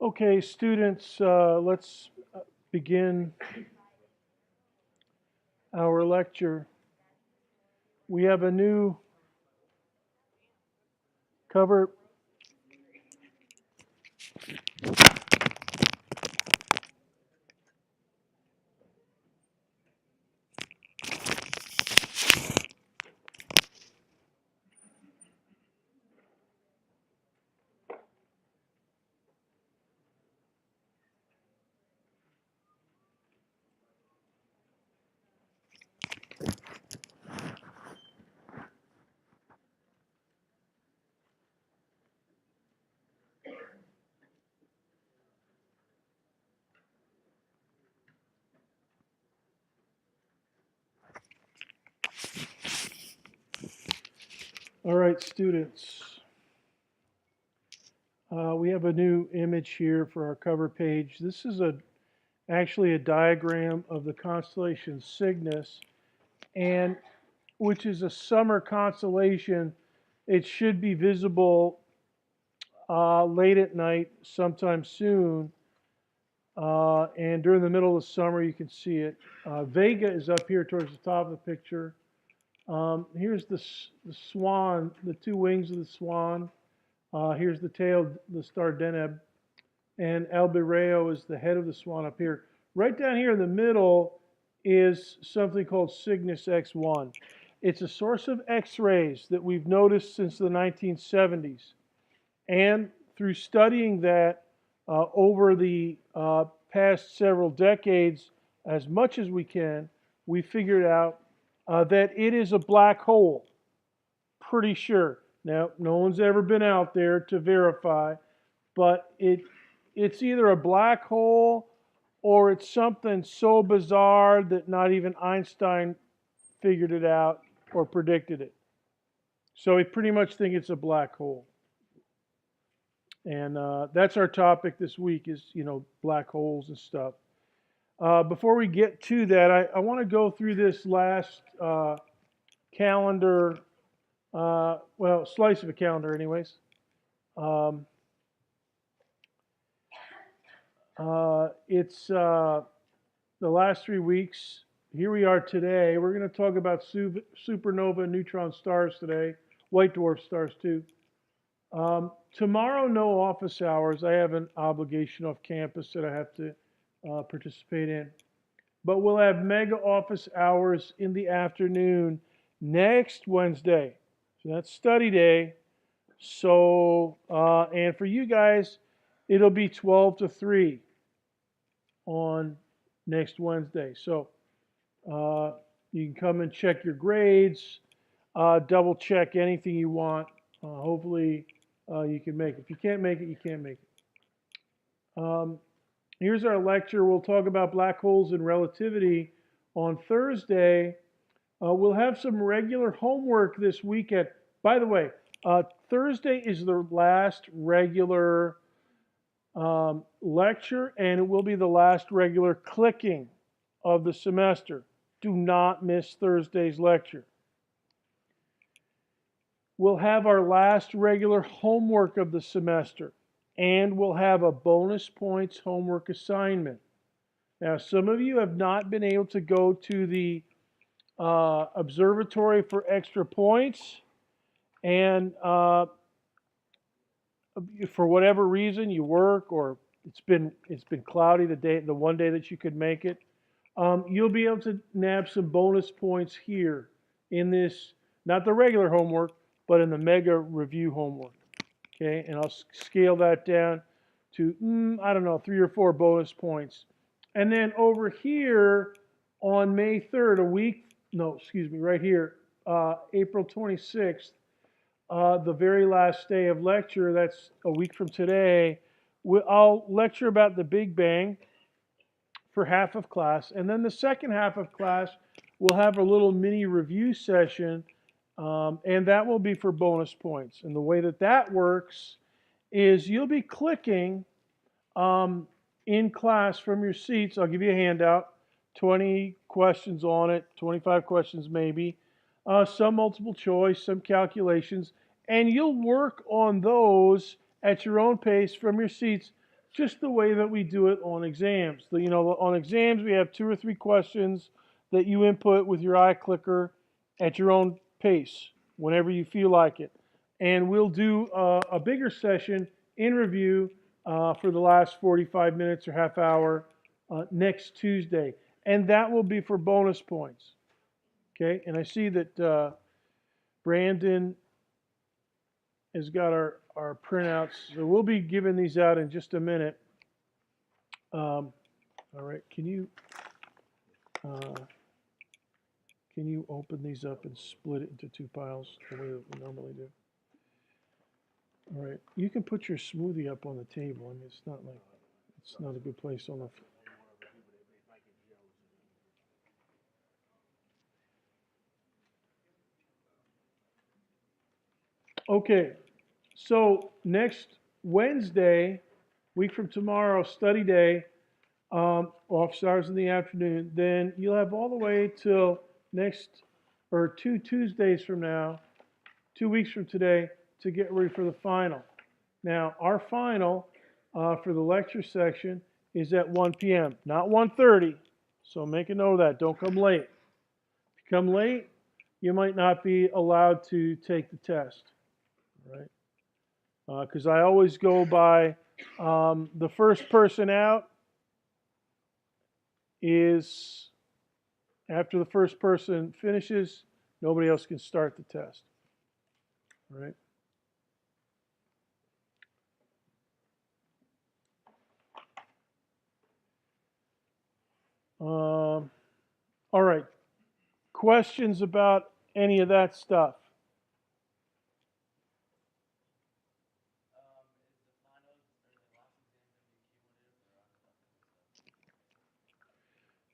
Okay, students, let's begin our lecture. We have a new cover. All right, students, we have a new image here for our cover page. This is actually a diagram of the constellation Cygnus, and which is a summer constellation. It should be visible late at night sometime soon. And during the middle of the summer, you can see it. Vega is up here towards the top of the picture. Here's the swan, the two wings of the swan. Here's the tail, the star Deneb. And Albireo is the head of the swan up here. Right down here in the middle is something called Cygnus X1. It's a source of X-rays that we've noticed since the 1970s. And through studying that over the past several decades, as much as we can, we figured out that it is a black hole. Pretty sure. Now, no one's ever been out there to verify, but it's either a black hole or it's something so bizarre that not even Einstein figured it out or predicted it. So we pretty much think it's a black hole. And that's our topic this week is, black holes and stuff. Before we get to that, I want to go through this last calendar, slice of a calendar anyways. It's the last 3 weeks. Here we are today. We're going to talk about supernova neutron stars today, white dwarf stars too. Tomorrow, no office hours. I have an obligation off campus that I have to participate in. But we'll have mega office hours in the afternoon next Wednesday. So that's study day. So, and for you guys, it'll be 12 to 3 on next Wednesday. So you can come and check your grades, double check anything you want. Hopefully you can make it. If you can't make it, you can't make it. Here's our lecture. We'll talk about black holes and relativity on Thursday. We'll have some regular homework this weekend. By the way, Thursday is the last regular lecture, and it will be the last regular clicking of the semester. Do not miss Thursday's lecture. We'll have our last regular homework of the semester, and we'll have a bonus points homework assignment. Now, some of you have not been able to go to the observatory for extra points, and for whatever reason, you work or it's been cloudy the one day that you could make it. You'll be able to nab some bonus points here in this, not the regular homework, but in the mega review homework. Okay, and I'll scale that down to, 3 or 4 bonus points. And then over here on May 3rd, right here, April 26th, the very last day of lecture, that's a week from today, I'll lecture about the Big Bang for half of class. And then the second half of class, we'll have a little mini review session, and that will be for bonus points. And the way that works is you'll be clicking in class from your seats. I'll give you a handout, 20 questions on it, 25 questions maybe, some multiple choice, some calculations, and you'll work on those at your own pace from your seats just the way that we do it on exams. On exams, we have 2 or 3 questions that you input with your iClicker at your own pace, whenever you feel like it. And we'll do a bigger session in review for the last 45 minutes or half hour next Tuesday. And that will be for bonus points. Okay, and I see that Brandon has got our printouts. So we'll be giving these out in just a minute. All right, can you open these up and split it into 2 piles the way that we normally do? All right, you can put your smoothie up on the table. I mean, it's not a good place on the. Okay, so next Wednesday, week from tomorrow, study day, office hours in the afternoon. Then you'll have all the way till next, or 2 Tuesdays from now, 2 weeks from today, to get ready for the final. Now, our final for the lecture section is at 1 p.m., not 1:30. So make a note of that. Don't come late. If you come late, you might not be allowed to take the test, right? Because I always go by the first person out is, after the first person finishes, nobody else can start the test, right? All right. Questions about any of that stuff?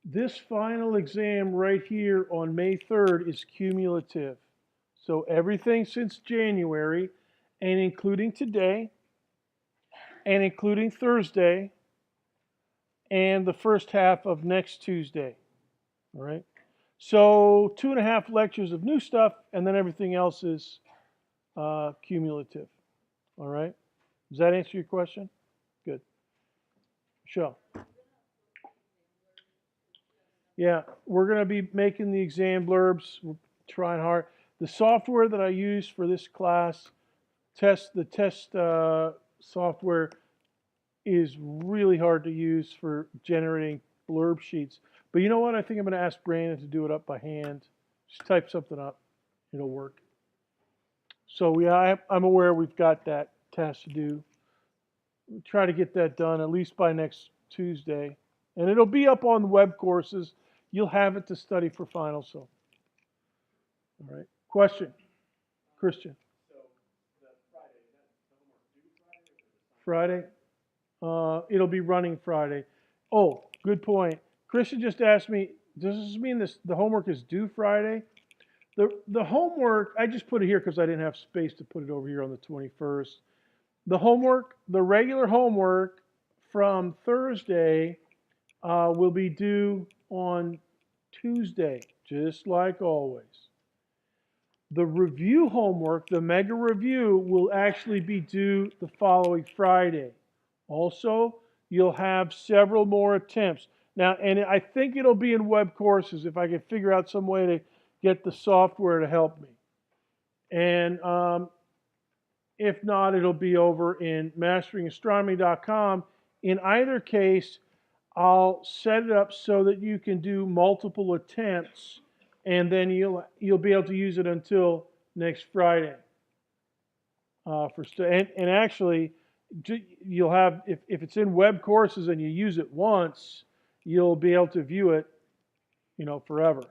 This final exam right here on May 3rd is cumulative. So everything since January, and including today, and including Thursday, and the first half of next Tuesday. All right. So 2.5 lectures of new stuff, and then everything else is cumulative. All right. Does that answer your question? Good. Michelle. Yeah, we're going to be making the exam blurbs. We're trying hard. The software that I use for this class, the test software, is really hard to use for generating blurb sheets. But you know what? I think I'm going to ask Brandon to do it up by hand. Just type something up. It'll work. So yeah, I'm aware we've got that task to do. We'll try to get that done at least by next Tuesday. And it'll be up on the web courses. You'll have it to study for final. So, all right. Question? Christian? Friday? It'll be running Friday. Oh, good point. Christian just asked me, does this mean the homework is due Friday? The homework, I just put it here because I didn't have space to put it over here on the 21st. The homework, the regular homework from Thursday will be due on Tuesday, just like always. The review homework, the mega review, will actually be due the following Friday. Also, you'll have several more attempts. Now, and I think it'll be in web courses if I can figure out some way to get the software to help me. And if not, it'll be over in masteringastronomy.com. In either case, I'll set it up so that you can do multiple attempts, and then you'll be able to use it until next Friday. And actually, you'll have, if it's in web courses and you use it once, you'll be able to view it, forever.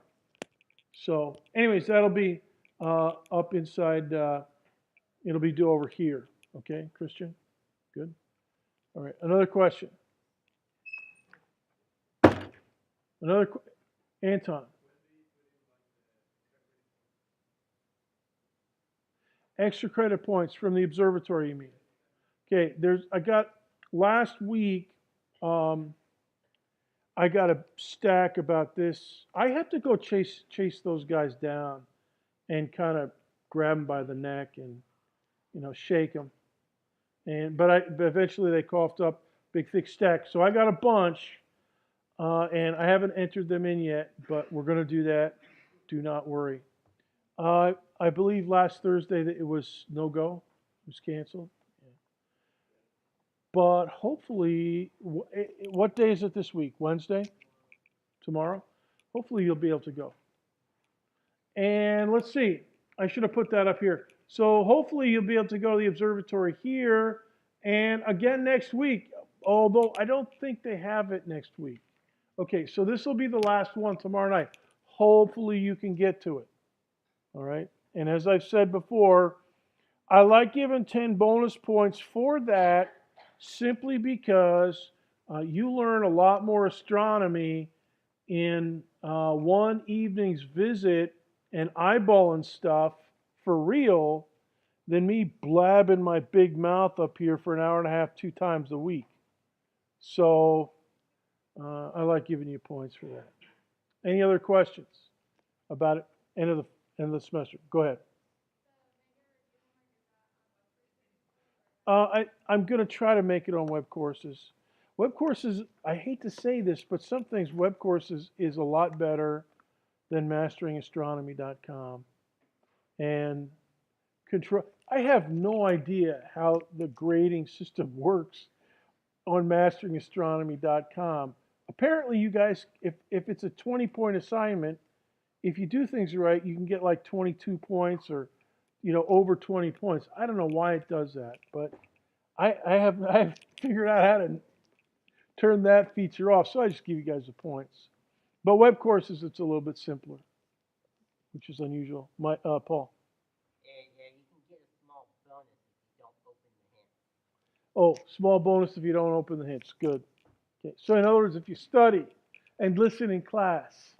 So, anyways, that'll be up inside. It'll be due over here. Okay, Christian? Good. All right. Another question. Anton. Extra credit points from the observatory, you mean? Okay, I got last week, I got a stack about this. I have to go chase those guys down and kind of grab them by the neck and, shake them. But eventually they coughed up big thick stack. So I got a bunch, and I haven't entered them in yet, but we're going to do that. Do not worry. I believe last Thursday that it was no go. It was canceled. Yeah. But hopefully, what day is it this week? Wednesday? Tomorrow? Hopefully you'll be able to go. And let's see. I should have put that up here. So hopefully you'll be able to go to the observatory here. And again next week, although I don't think they have it next week. Okay, so this will be the last one tomorrow night. Hopefully you can get to it. All right. And as I've said before, I like giving 10 bonus points for that simply because you learn a lot more astronomy in one evening's visit and eyeballing stuff for real than me blabbing my big mouth up here for an hour and a half 2 times a week. So I like giving you points for that. Any other questions about it? End of the semester. Go ahead. I'm going to try to make it on web courses. Web courses, I hate to say this, but some things web courses is a lot better than masteringastronomy.com. And control. I have no idea how the grading system works on masteringastronomy.com. Apparently, you guys, if it's a 20-point assignment, if you do things right, you can get like 22 points or, over 20 points. I don't know why it does that, but I've figured out how to turn that feature off, so I just give you guys the points. But web courses, it's a little bit simpler, which is unusual. Paul. Yeah, you can get a small bonus if you don't open the hint. Oh, small bonus if you don't open the hints. Good. Okay. So in other words, if you study and listen in class,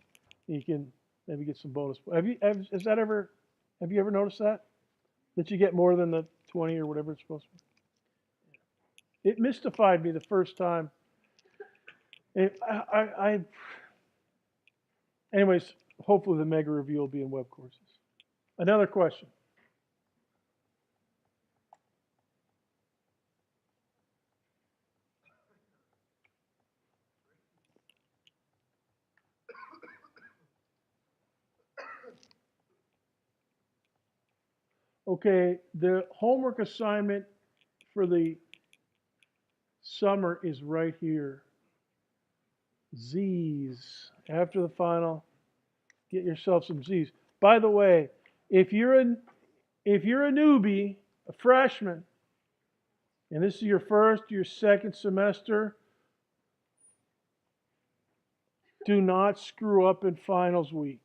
you can maybe get some bonus. Have you ever noticed that you get more than the 20 or whatever it's supposed to be? It mystified me the first time. Anyways, hopefully the mega review will be in web courses. Another question. Okay, the homework assignment for the summer is right here. Z's. After the final, get yourself some Z's. By the way, if you're a newbie, a freshman, and this is your first, your second semester, do not screw up in finals week.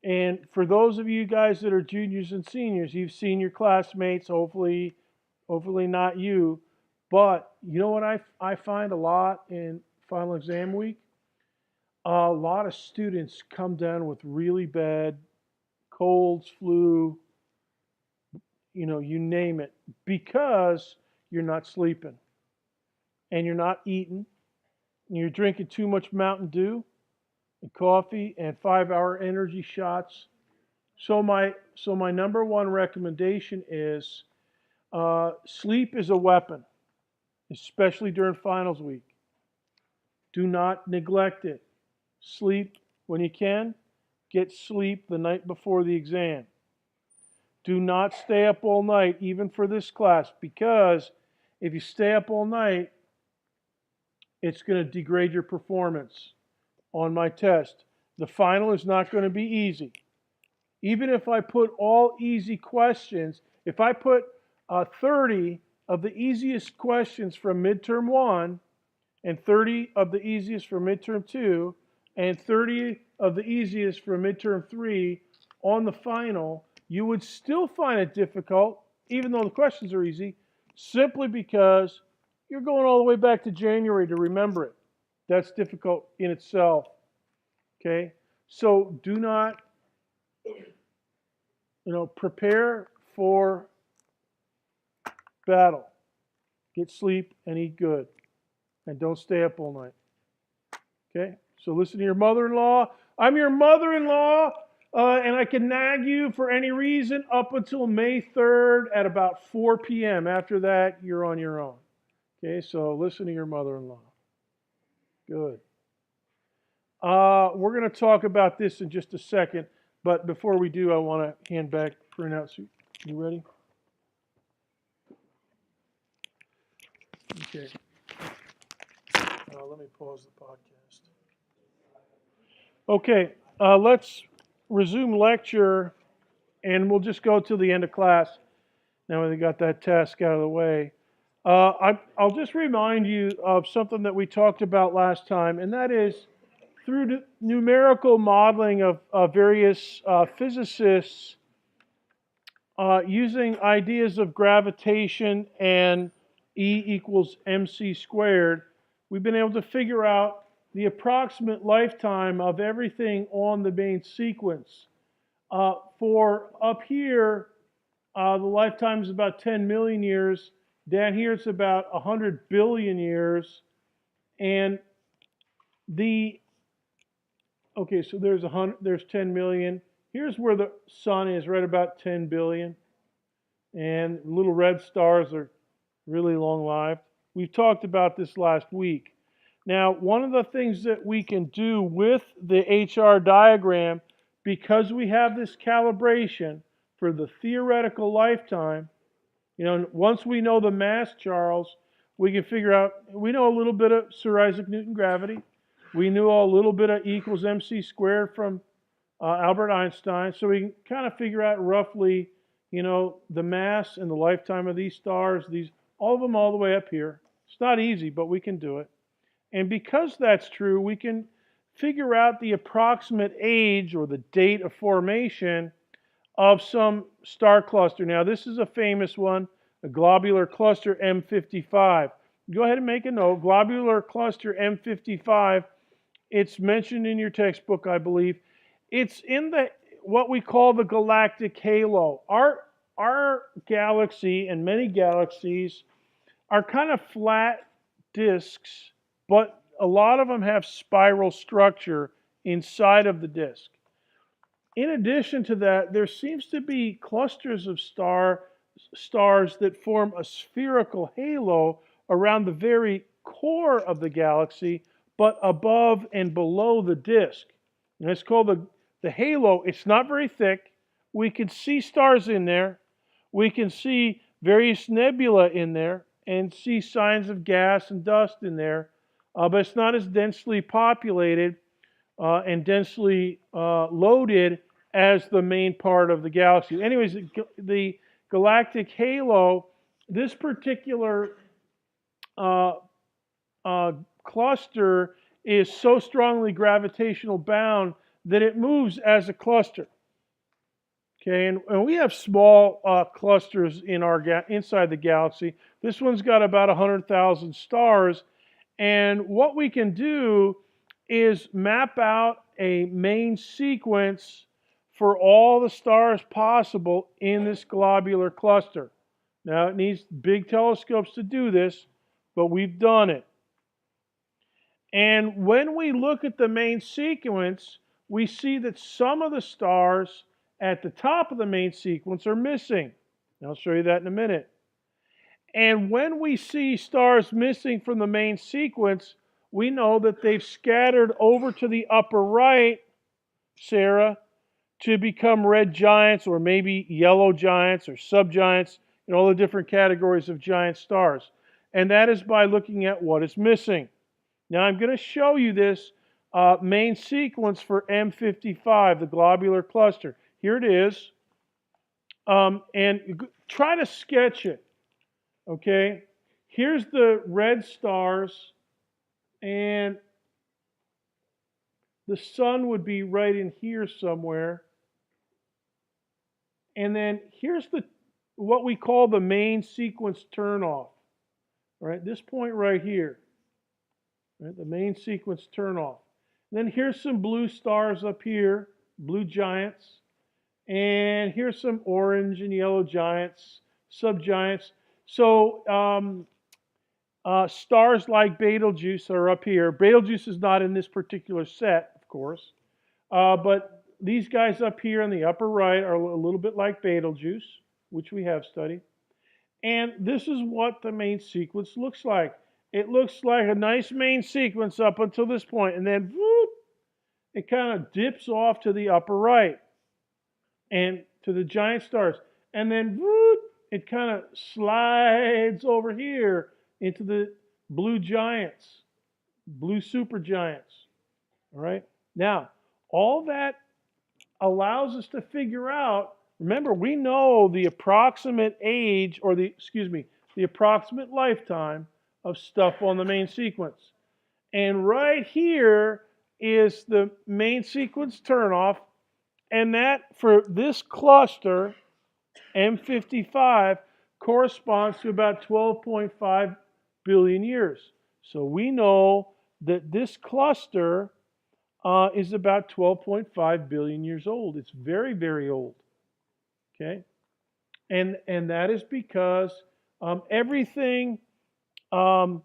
And for those of you guys that are juniors and seniors, you've seen your classmates, hopefully not you, but you know what I find a lot in final exam week? A lot of students come down with really bad colds, flu, you name it, because you're not sleeping and you're not eating and you're drinking too much Mountain Dew and coffee and 5-hour energy shots. So my number one recommendation is sleep is a weapon, especially during finals week. Do not neglect it. Sleep when you can. Get sleep the night before the exam. Do not stay up all night, even for this class, because if you stay up all night, it's going to degrade your performance on my test. The final is not going to be easy. Even if I put all easy questions, if I put 30 of the easiest questions from midterm 1 and 30 of the easiest from midterm 2 and 30 of the easiest from midterm 3 on the final, you would still find it difficult, even though the questions are easy, simply because you're going all the way back to January to remember it. That's difficult in itself. Okay? So do not, prepare for battle. Get sleep and eat good. And don't stay up all night. Okay? So listen to your mother-in-law. I'm your mother-in-law, and I can nag you for any reason up until May 3rd at about 4 p.m. After that, you're on your own. Okay, so listen to your mother-in-law. Good. We're going to talk about this in just a second, but before we do, I want to hand back printouts. You ready? Okay. Let me pause the podcast. Okay, let's resume lecture, and we'll just go till the end of class. Now we got that task out of the way. I'll just remind you of something that we talked about last time, and that is through numerical modeling of various physicists using ideas of gravitation and E equals mc squared, we've been able to figure out the approximate lifetime of everything on the main sequence. For up here, the lifetime is about 10 million years. Down here, it's about 100 billion years. And okay, so there's 10 million. Here's where the sun is, right about 10 billion. And little red stars are really long-lived. We've talked about this last week. Now, one of the things that we can do with the HR diagram, because we have this calibration for the theoretical lifetime, once we know the mass, Charles, we can figure out, we know a little bit of Sir Isaac Newton gravity. We knew a little bit of E equals mc squared from Albert Einstein. So we can kind of figure out roughly, the mass and the lifetime of these stars, all of them all the way up here. It's not easy, but we can do it. And because that's true, we can figure out the approximate age or the date of formation of some star cluster. Now, this is a famous one, a globular cluster M55. Go ahead and make a note. Globular cluster M55. It's mentioned in your textbook, I believe. It's in what we call the galactic halo. Our galaxy and many galaxies are kind of flat disks, but a lot of them have spiral structure inside of the disk. In addition to that, there seems to be clusters of stars that form a spherical halo around the very core of the galaxy, but above and below the disk. And it's called the halo. It's not very thick. We can see stars in there. We can see various nebula in there and see signs of gas and dust in there, but it's not as densely populated and densely loaded as the main part of the galaxy. Anyways, the galactic halo, this particular cluster is so strongly gravitational bound that it moves as a cluster. Okay, and we have small clusters in inside the galaxy. This one's got about 100,000 stars, and what we can do is map out a main sequence for all the stars possible in this globular cluster. Now, it needs big telescopes to do this, but we've done it. And when we look at the main sequence, we see that some of the stars at the top of the main sequence are missing. I'll show you that in a minute. And when we see stars missing from the main sequence, we know that they've scattered over to the upper right, Sarah, to become red giants or maybe yellow giants or subgiants, all the different categories of giant stars. And that is by looking at what is missing. Now I'm going to show you this main sequence for M55, the globular cluster. Here it is. And try to sketch it. Okay? Here's the red stars, and the sun would be right in here somewhere. And then here's what we call the main sequence turnoff. All right, this point right here. Right, the main sequence turnoff. Then here's some blue stars up here, blue giants. And here's some orange and yellow giants, subgiants. So stars like Betelgeuse are up here. Betelgeuse is not in this particular set, of course. But these guys up here on the upper right are a little bit like Betelgeuse, which we have studied. And this is what the main sequence looks like. It looks like a nice main sequence up until this point, and then whoop, it kind of dips off to the upper right and to the giant stars. And then whoop, it kind of slides over here into the blue giants, blue supergiants. All right. Now, all that allows us to figure out, remember, we know the approximate age, or the approximate lifetime of stuff on the main sequence. And right here is the main sequence turnoff, and that for this cluster, M55, corresponds to about 12.5 billion years. So we know that this cluster is about 12.5 billion years old. It's very, very old. Okay, and that is because everything above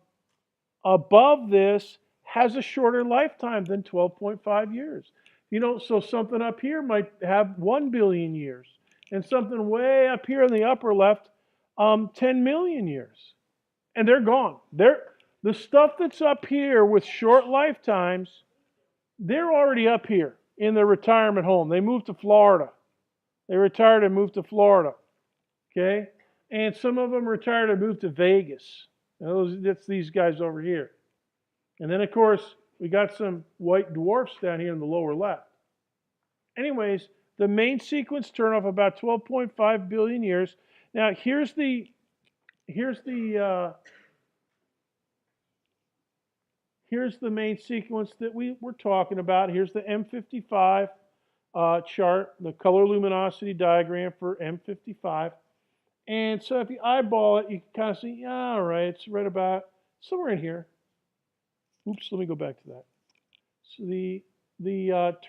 this has a shorter lifetime than 12.5 years. You know, so something up here might have 1 billion years, and something way up here in the upper left, 10 million years, and they're gone. The stuff that's up here with short lifetimes, they're already up here in their retirement home. They moved to Florida. They retired and moved to Florida. Okay? And some of them retired and moved to Vegas. That's these guys over here. And then, of course, we got some white dwarfs down here in the lower left. Anyways, the main sequence turned off about 12.5 billion years. Now, here's the main sequence that we were talking about. Here's the M55 chart, the color luminosity diagram for M55. And so if you eyeball it, you can kind of see, yeah, all right, it's right about somewhere in here. Oops, let me go back to that. So the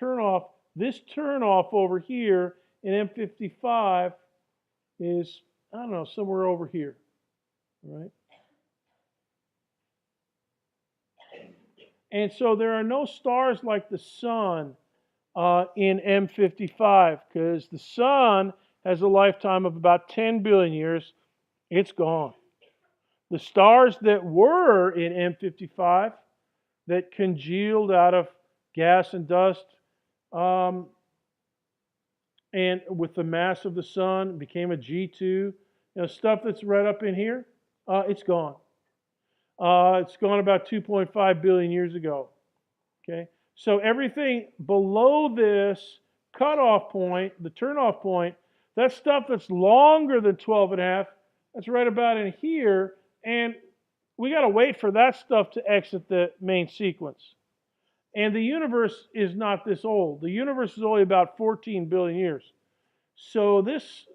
turnoff, this turnoff over here in M55 is, I don't know, somewhere over here, all right? And so there are no stars like the sun in M55, because the sun has a lifetime of about 10 billion years. It's gone. The stars that were in M55 that congealed out of gas and dust and with the mass of the sun became a G2, you know, stuff that's right up in here, it's gone. It's gone about 2.5 billion years ago. Okay, so everything below this cutoff point, the turnoff point, that stuff that's longer than 12 and a half, that's right about in here, and we got to wait for that stuff to exit the main sequence. And the universe is not this old. The universe is only about 14 billion years. So this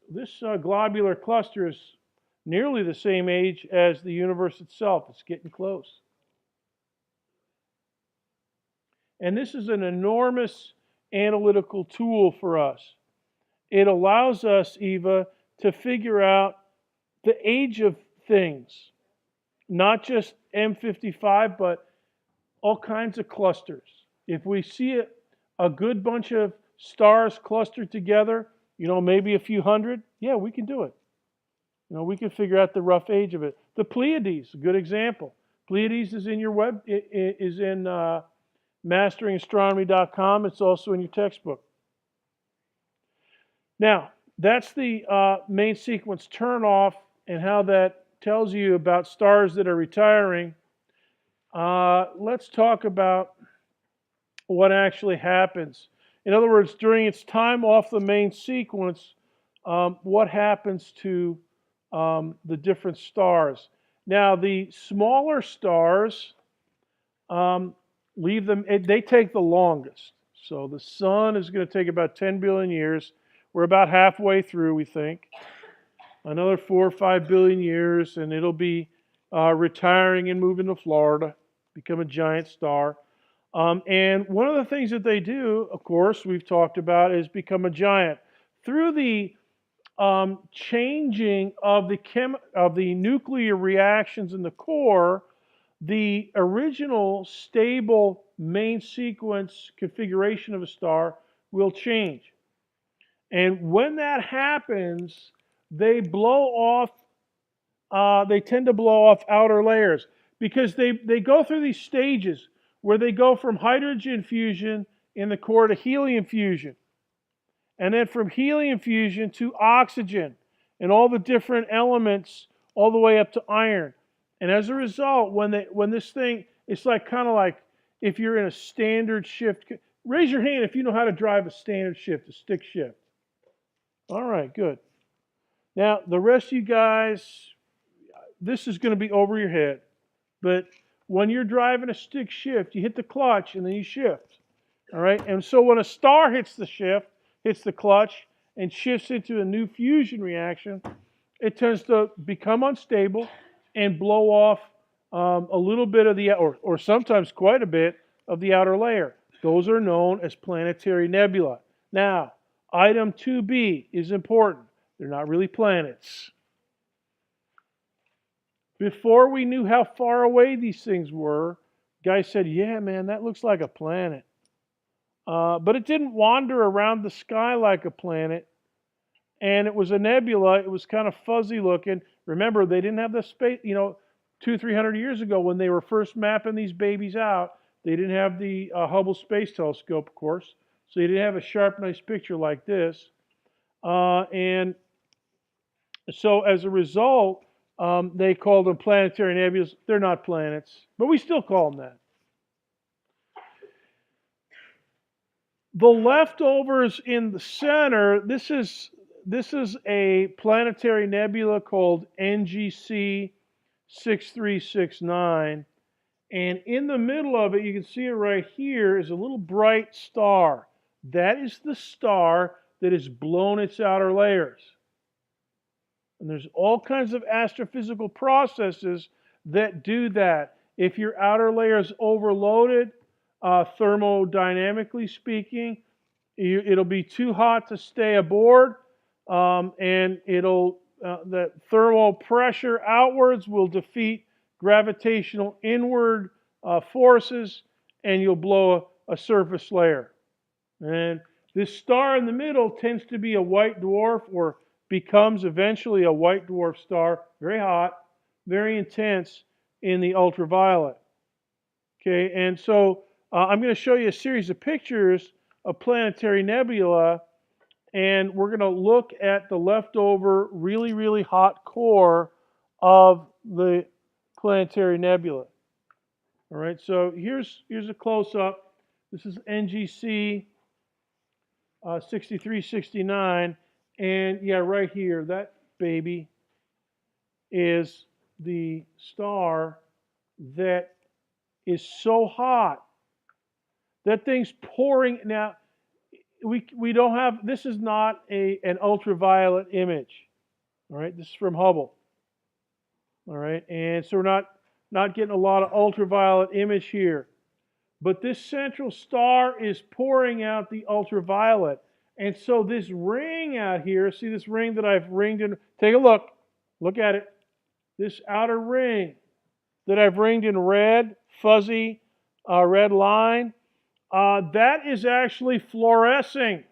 globular cluster is nearly the same age as the universe itself. It's getting close. And this is an enormous analytical tool for us. It allows us, Eva, to figure out the age of things. Not just M55, but all kinds of clusters. If we see a good bunch of stars clustered together, you know, maybe a few hundred, yeah, we can do it. You know, we can figure out the rough age of it. The Pleiades, a good example. Pleiades is in your is in masteringastronomy.com. It's also in your textbook. Now, that's the main sequence turnoff and how that tells you about stars that are retiring. Let's talk about what actually happens. In other words, during its time off the main sequence, what happens to the different stars? Now, the smaller stars, leave them, they take the longest. So the sun is going to take about 10 billion years. We're about halfway through, we think. Another 4 or 5 billion years, and it'll be retiring and moving to Florida, become a giant star. And one of the things that they do, of course, we've talked about, is become a giant. Through the changing of the nuclear reactions in the core, the original stable main sequence configuration of a star will change. And when that happens, they blow off they tend to blow off outer layers because they go through these stages where they go from hydrogen fusion in the core to helium fusion, and then from helium fusion to oxygen and all the different elements all the way up to iron. And as a result, when this thing, it's like kind of like if you're in a standard shift. Raise your hand if you know how to drive a standard shift, a stick shift. All right, good. Now, the rest of you guys, this is going to be over your head. But when you're driving a stick shift, you hit the clutch and then you shift. All right? And so when a star hits the clutch, and shifts into a new fusion reaction, it tends to become unstable and blow off a little bit of the, or sometimes quite a bit of the outer layer. Those are known as planetary nebula. Now, item 2B is important. They're not really planets. Before we knew how far away these things were, guys said, yeah, man, that looks like a planet. But it didn't wander around the sky like a planet. And it was a nebula. It was kind of fuzzy looking. Remember, they didn't have the space, 200-300 years ago when they were first mapping these babies out, they didn't have the Hubble Space Telescope, of course. So you didn't have a sharp, nice picture like this. And so as a result, they called them planetary nebulas. They're not planets, but we still call them that. The leftovers in the center, this is a planetary nebula called NGC 6369. And in the middle of it, you can see it right here, is a little bright star. That is the star that has blown its outer layers. And there's all kinds of astrophysical processes that do that. If your outer layer is overloaded, thermodynamically speaking, it'll be too hot to stay aboard, and the thermal pressure outwards will defeat gravitational inward forces, and you'll blow a surface layer. And this star in the middle tends to be a white dwarf, or becomes eventually a white dwarf star, very hot, very intense in the ultraviolet. Okay, and so I'm going to show you a series of pictures of planetary nebula, and we're going to look at the leftover really, really hot core of the planetary nebula. All right, so here's a close-up. This is NGC 6369, and yeah, right here, that baby is the star that is so hot. That thing's pouring. Now, we don't have, this is not an ultraviolet image. All right, this is from Hubble. All right, and so we're not getting a lot of ultraviolet image here. But this central star is pouring out the ultraviolet. And so this ring out here, see this ring that I've ringed in? Take a look. Look at it. This outer ring that I've ringed in red, fuzzy red line, that is actually fluorescing.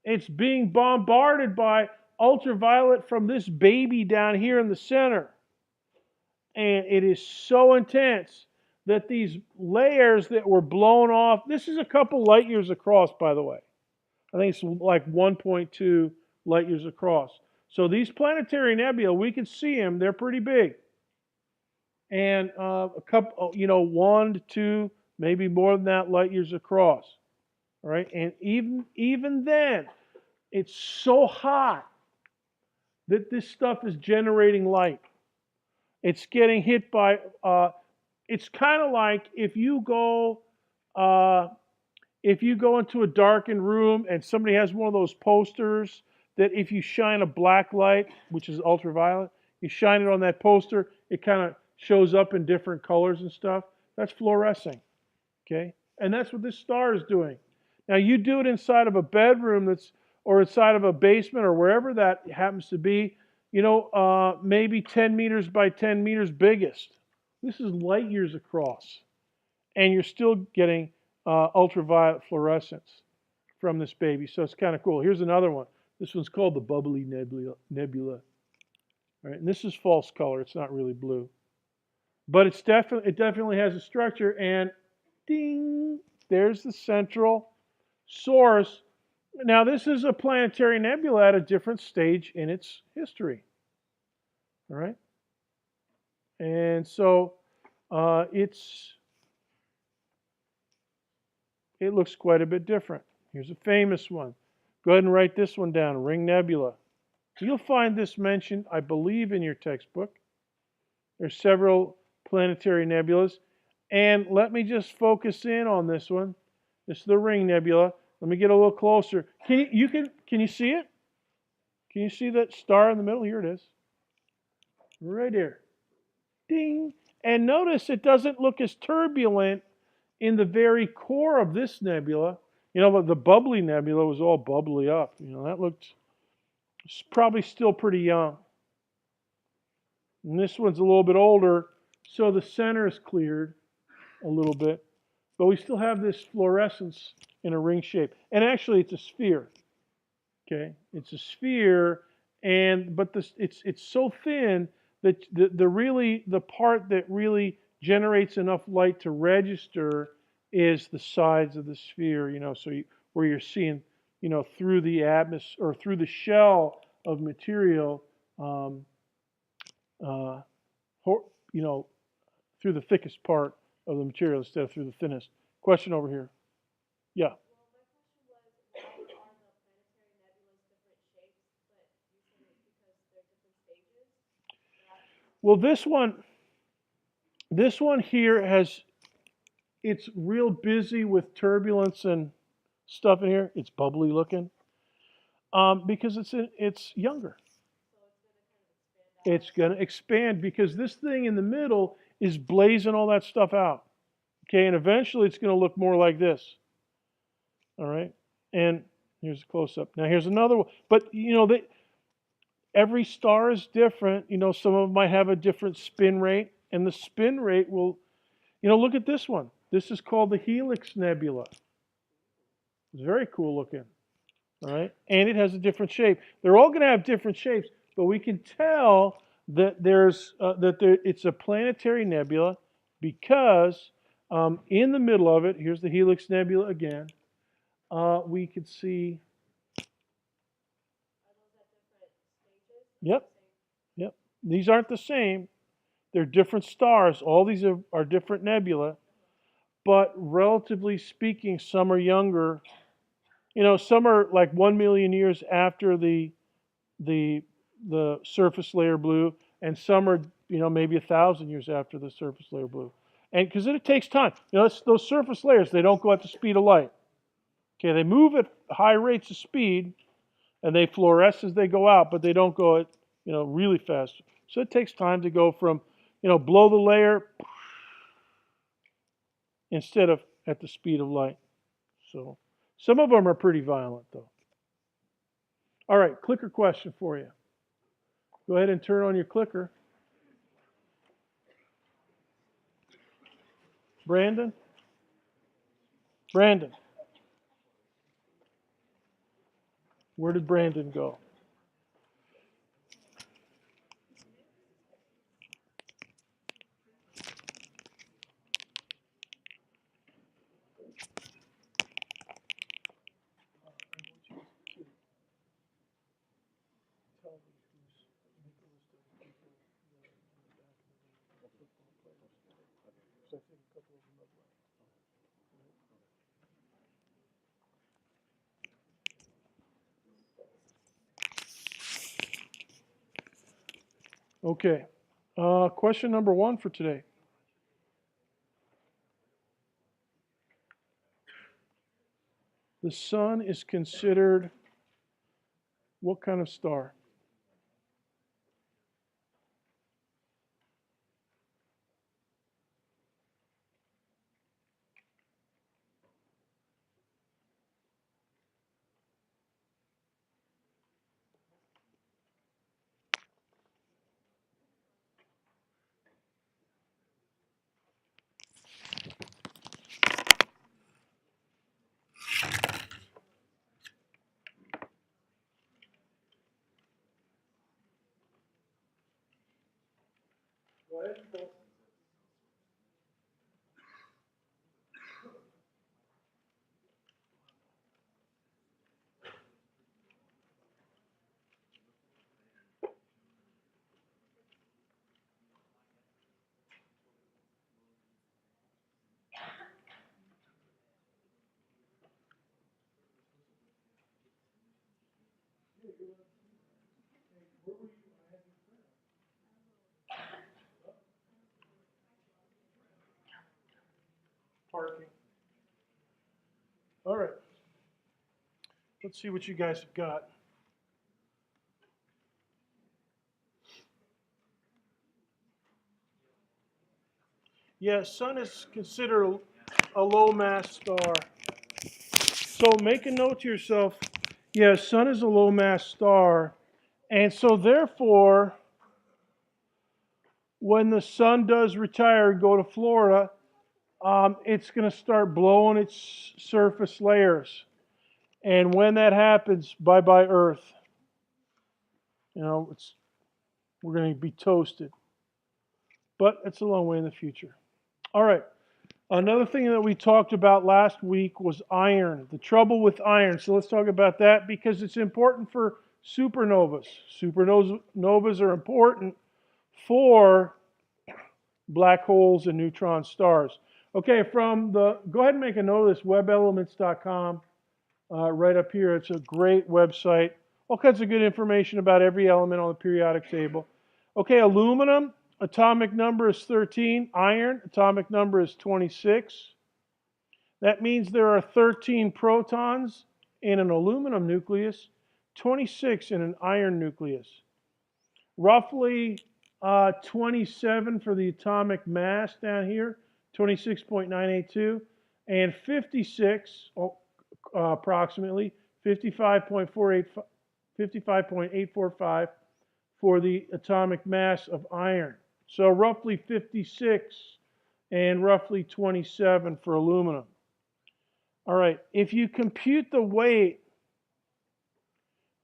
It's being bombarded by ultraviolet from this baby down here in the center. And it is so intense that these layers that were blown off, this is a couple light years across, by the way. I think it's like 1.2 light years across. So these planetary nebula, we can see them, they're pretty big. And a couple, 1 to 2, maybe more than that light years across. All right, and even then, it's so hot that this stuff is generating light. It's getting hit by, it's kind of like if you go into a darkened room and somebody has one of those posters that if you shine a black light, which is ultraviolet, you shine it on that poster, it kind of shows up in different colors and stuff. That's fluorescing, okay? And that's what this star is doing. Now you do it inside of a bedroom or inside of a basement or wherever that happens to be, maybe 10 meters by 10 meters biggest. This is light years across. And you're still getting ultraviolet fluorescence from this baby. So it's kind of cool. Here's another one. This one's called the bubbly nebula. All right, and this is false color. It's not really blue, but it definitely has a structure. And ding, there's the central source. Now, this is a planetary nebula at a different stage in its history. All right, and so it looks quite a bit different. Here's a famous one. Go ahead and write this one down, Ring Nebula. You'll find this mentioned, I believe, in your textbook. There's several planetary nebulas. And let me just focus in on this one. This is the Ring Nebula. Let me get a little closer. Can you see it? Can you see that star in the middle? Here it is. Right here. Ding. And notice it doesn't look as turbulent in the very core of this nebula. You know, the bubbly nebula was all bubbly up. You know, that looked probably still pretty young. And this one's a little bit older, so the center is cleared a little bit. But we still have this fluorescence in a ring shape. And actually, it's a sphere. Okay? It's a sphere, but it's so thin that the part that really generates enough light to register is the sides of the sphere, you know, where you're seeing, you know, through the atmosphere or through the shell of material, you know, through the thickest part of the material instead of through the thinnest. Question over here. Yeah. Well, this one here it's real busy with turbulence and stuff in here. It's bubbly looking because it's younger. It's going to expand because this thing in the middle is blazing all that stuff out. Okay, and eventually it's going to look more like this. All right, and here's a close up. Now here's another one. But you know, every star is different. You know, some of them might have a different spin rate, and the spin rate will, you know, look at this one. This is called the Helix Nebula. It's very cool looking. All right, and it has a different shape. They're all going to have different shapes, but we can tell that it's a planetary nebula because in the middle of it, here's the Helix Nebula again. We could see. Yep, yep. These aren't the same. They're different stars. All these are different nebula, but relatively speaking, some are younger. You know, some are like 1 million years after the surface layer blue, and some are, you know, maybe 1,000 years after the surface layer blue. And because it takes time. You know, those surface layers, they don't go at the speed of light. Okay, they move at high rates of speed, and they fluoresce as they go out, but they don't go at, you know, really fast. So it takes time to go from, you know, below the layer instead of at the speed of light. So some of them are pretty violent, though. All right, clicker question for you. Go ahead and turn on your clicker. Brandon? Brandon. Where did Brandon go? Okay. Question number 1 for today. The sun is considered what kind of star? Parking. All right. Let's see what you guys have got. Yeah, Sun is considered a low mass star. So make a note to yourself. Yeah, Sun is a low mass star. And so therefore, when the Sun does retire and go to Florida, it's going to start blowing its surface layers. And when that happens, bye-bye Earth. You know, we're going to be toasted. But it's a long way in the future. All right. Another thing that we talked about last week was iron, the trouble with iron. So let's talk about that because it's important for supernovas. Supernovas are important for black holes and neutron stars. Okay, go ahead and make a note of this, webelements.com, right up here. It's a great website. All kinds of good information about every element on the periodic table. Okay, aluminum. Atomic number is 13. Iron, atomic number is 26. That means there are 13 protons in an aluminum nucleus, 26 in an iron nucleus. Roughly 27 for the atomic mass down here, 26.982, and 56, approximately, 55.845 for the atomic mass of iron. So roughly 56 and roughly 27 for aluminum. All right, if you compute the weight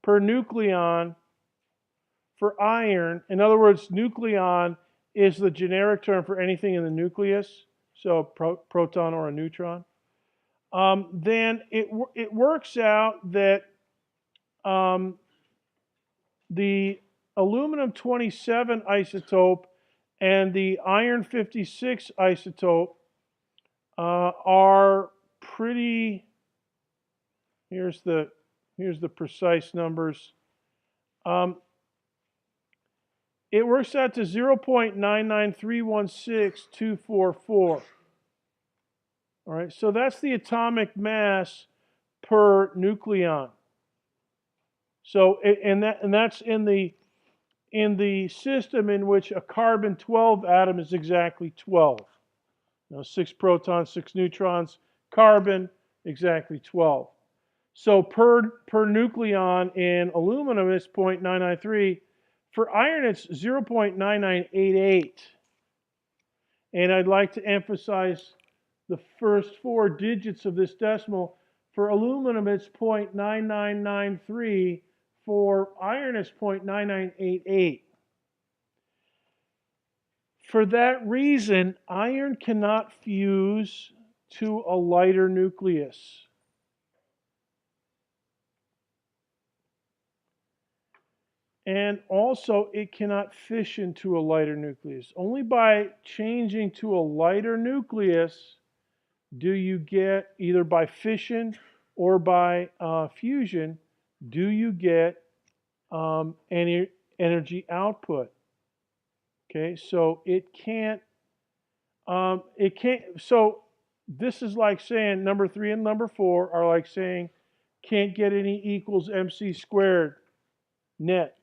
per nucleon for iron, in other words, nucleon is the generic term for anything in the nucleus, so a proton or a neutron, then it works out that the aluminum 27 isotope and the iron 56 isotope are pretty. Here's the precise numbers. It works out to 0.9931624. All right, so that's the atomic mass per nucleon. So and that's in the system in which a carbon 12 atom is exactly 12. 6 protons, 6 neutrons, carbon exactly 12. So per nucleon in aluminum is 0.993. For iron it's 0.9988. And I'd like to emphasize the first 4 digits of this decimal. For aluminum it's 0.9993. For iron it's 0.9988. For that reason, iron cannot fuse to a lighter nucleus. And also, it cannot fission to a lighter nucleus. Only by changing to a lighter nucleus do you get, either by fission or by fusion, do you get any energy output. Okay, so it can't, so this is like saying number 3 and number 4 are like saying can't get any equals mc squared net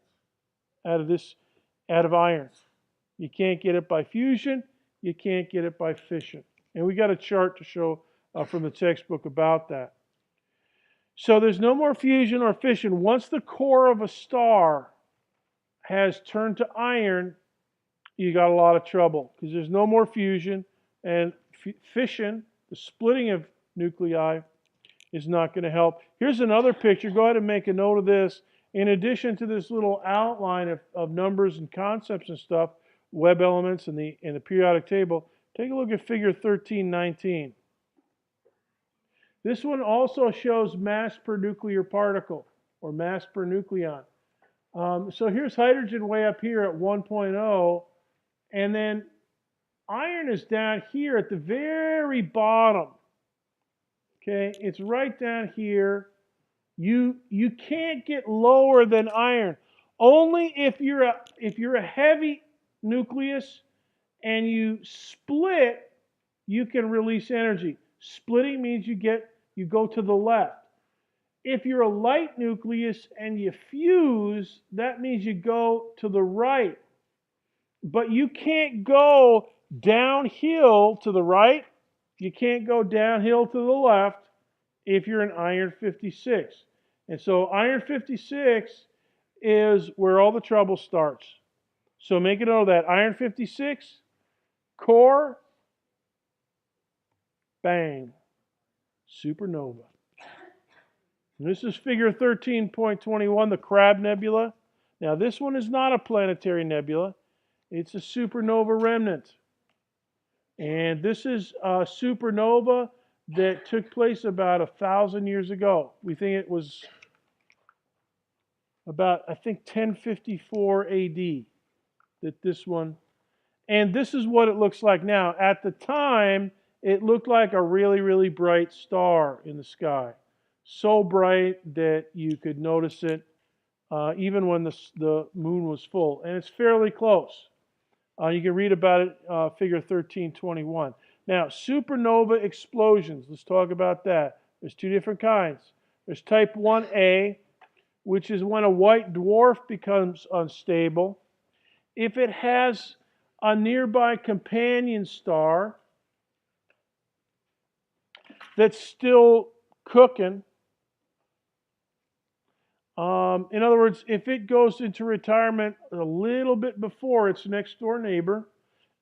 out of iron. You can't get it by fusion, you can't get it by fission. And we got a chart to show from the textbook about that. So there's no more fusion or fission. Once the core of a star has turned to iron, you got a lot of trouble because there's no more fusion, and fission, the splitting of nuclei, is not going to help. Here's another picture. Go ahead and make a note of this. In addition to this little outline of numbers and concepts and stuff, Webb elements in the periodic table, take a look at figure 1319. This one also shows mass per nuclear particle, or mass per nucleon. So here's hydrogen way up here at 1.0, and then iron is down here at the very bottom. Okay, it's right down here. You can't get lower than iron. Only if you're a heavy nucleus and you split, you can release energy. Splitting means you go to the left. If you're a light nucleus and you fuse, that means you go to the right. But you can't go downhill to the right. You can't go downhill to the left if you're an iron 56. And so iron 56 is where all the trouble starts. So make a note of that. Iron 56, core, bang, supernova. And this is figure 13.21, the Crab Nebula. Now this one is not a planetary nebula. It's a supernova remnant. And this is a supernova that took place about 1,000 years ago. We think it was about, 1054 AD that this one, and this is what it looks like now. At the time, it looked like a really, really bright star in the sky. So bright that you could notice it even when the moon was full. And it's fairly close. You can read about it, figure 1321. Now, supernova explosions. Let's talk about that. There's two different kinds. There's type 1A, which is when a white dwarf becomes unstable. If it has a nearby companion star that's still cooking, in other words, if it goes into retirement a little bit before its next door neighbor,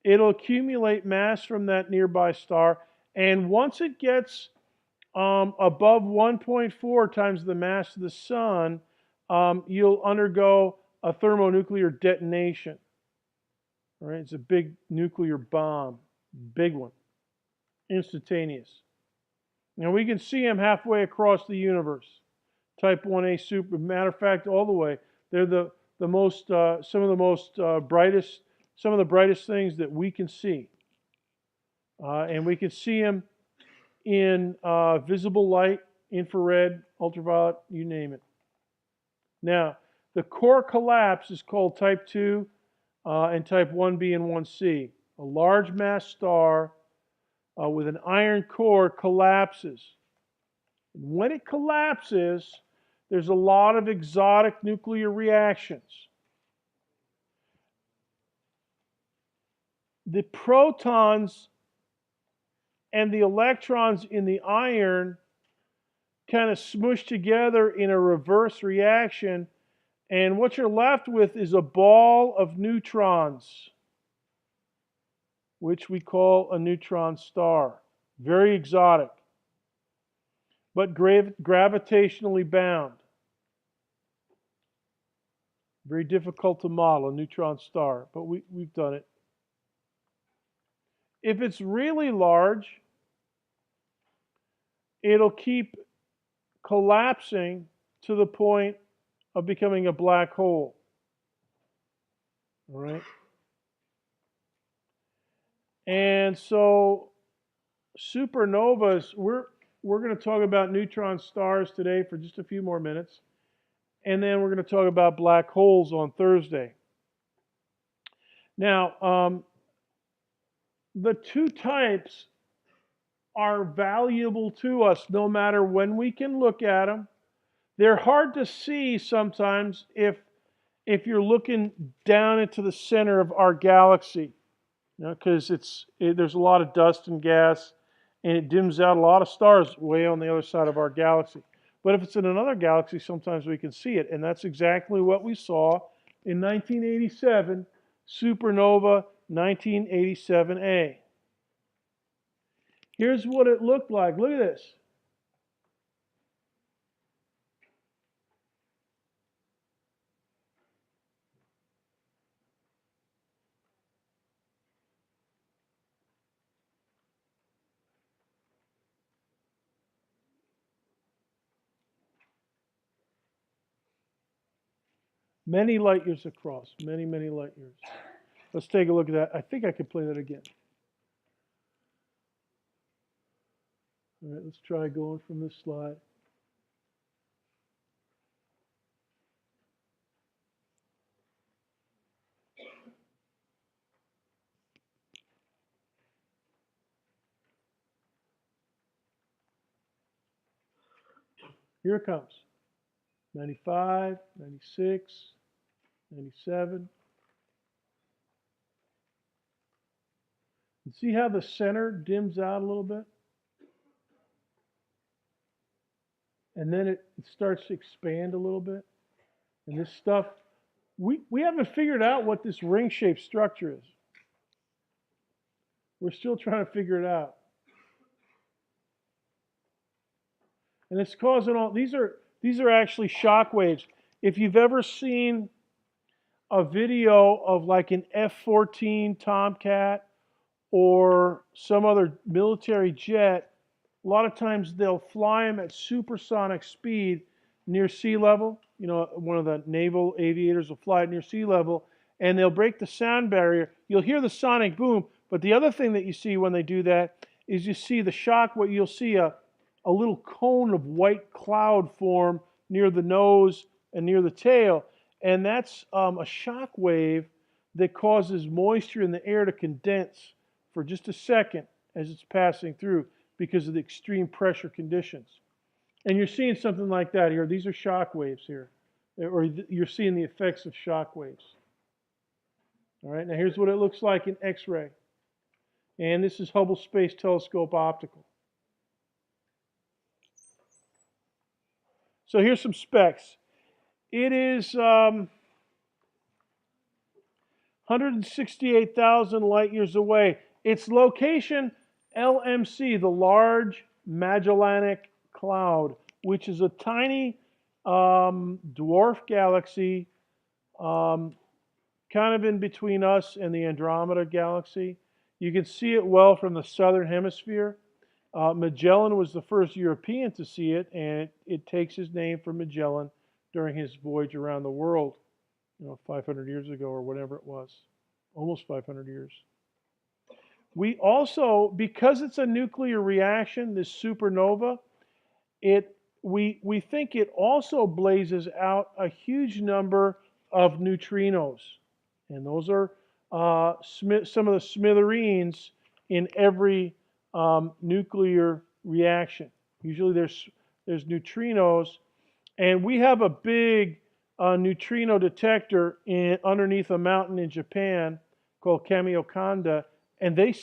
it'll accumulate mass from that nearby star, and once it gets above 1.4 times the mass of the sun, you'll undergo a thermonuclear detonation. All right, it's a big nuclear bomb, big one, instantaneous. Now we can see them halfway across the universe. Type 1A super. Matter of fact, all the way. They're the most some of the brightest things that we can see, and we can see them in visible light, infrared, ultraviolet, you name it. Now, the core collapse is called type 2 and type 1B and 1C. A large mass star with an iron core collapses. When it collapses, there's a lot of exotic nuclear reactions. The protons and the electrons in the iron kind of smush together in a reverse reaction, and what you're left with is a ball of neutrons, which we call a neutron star. Very exotic, but gravitationally bound. Very difficult to model, a neutron star, but we've done it. If it's really large, it'll keep collapsing to the point of becoming a black hole. All right? And so supernovas, we're going to talk about neutron stars today for just a few more minutes. And then we're going to talk about black holes on Thursday. Now, the two types are valuable to us no matter when we can look at them. They're hard to see sometimes if you're looking down into the center of our galaxy, because there's a lot of dust and gas, and it dims out a lot of stars way on the other side of our galaxy. But if it's in another galaxy, sometimes we can see it, and that's exactly what we saw in 1987, supernova 1987A. Here's what it looked like. Look at this. Many light years across. Many, many light years. Let's take a look at that. I think I can play that again. All right, let's try going from this slide. Here it comes. 95, 96, 97. And see how the center dims out a little bit? And then it starts to expand a little bit. And this stuff, we haven't figured out what this ring-shaped structure is. We're still trying to figure it out. And it's causing all, these are actually shock waves. If you've ever seen a video of like an F-14 Tomcat or some other military jet, a lot of times they'll fly them at supersonic speed near sea level. You know, one of the naval aviators will fly it near sea level, and they'll break the sound barrier. You'll hear the sonic boom, but the other thing that you see when they do that is you see the shock, what you'll see a little cone of white cloud form near the nose and near the tail, and that's a shock wave that causes moisture in the air to condense for just a second as it's passing through because of the extreme pressure conditions. And you're seeing something like that here. These are shock waves here, or you're seeing the effects of shock waves. All right, now here's what it looks like in X-ray. And this is Hubble Space Telescope optical. So here's some specs. It is 168,000 light years away. Its location, LMC, the Large Magellanic Cloud, which is a tiny dwarf galaxy kind of in between us and the Andromeda Galaxy. You can see it well from the southern hemisphere. Magellan was the first European to see it, and it takes his name from Magellan during his voyage around the world, 500 years ago or whatever it was, almost 500 years. We also, because it's a nuclear reaction, this supernova, we think it also blazes out a huge number of neutrinos, and those are some of the smithereens in every nuclear reaction. Usually there's neutrinos, and we have a big neutrino detector underneath a mountain in Japan called Kamiokanda, and they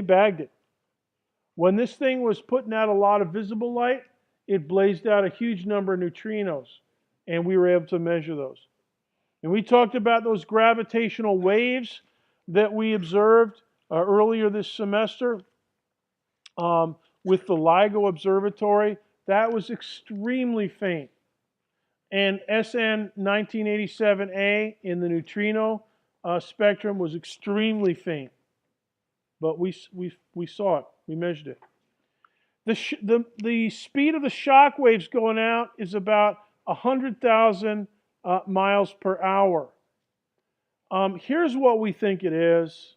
bagged it. When this thing was putting out a lot of visible light, it blazed out a huge number of neutrinos, and we were able to measure those. And we talked about those gravitational waves that we observed earlier this semester with the LIGO Observatory. That was extremely faint. And SN 1987A in the neutrino spectrum was extremely faint. But we saw it. We measured it. The speed of the shock waves going out is about 100,000 miles per hour. Here's what we think it is.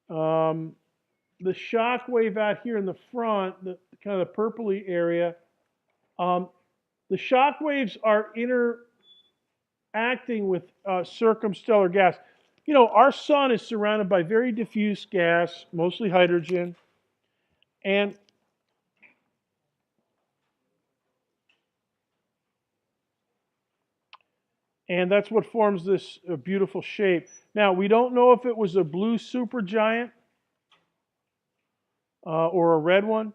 The shock wave out here in the front, the kind of the purpley area, the shock waves are interacting with circumstellar gas. Our sun is surrounded by very diffuse gas, mostly hydrogen, and that's what forms this beautiful shape. Now, we don't know if it was a blue supergiant or a red one,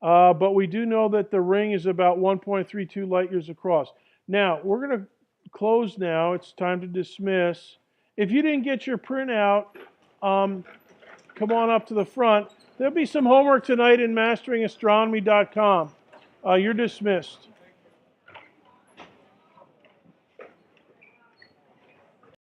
but we do know that the ring is about 1.32 light years across. Now, we're going to close now. It's time to dismiss. If you didn't get your printout, come on up to the front. There'll be some homework tonight in masteringastronomy.com. You're dismissed.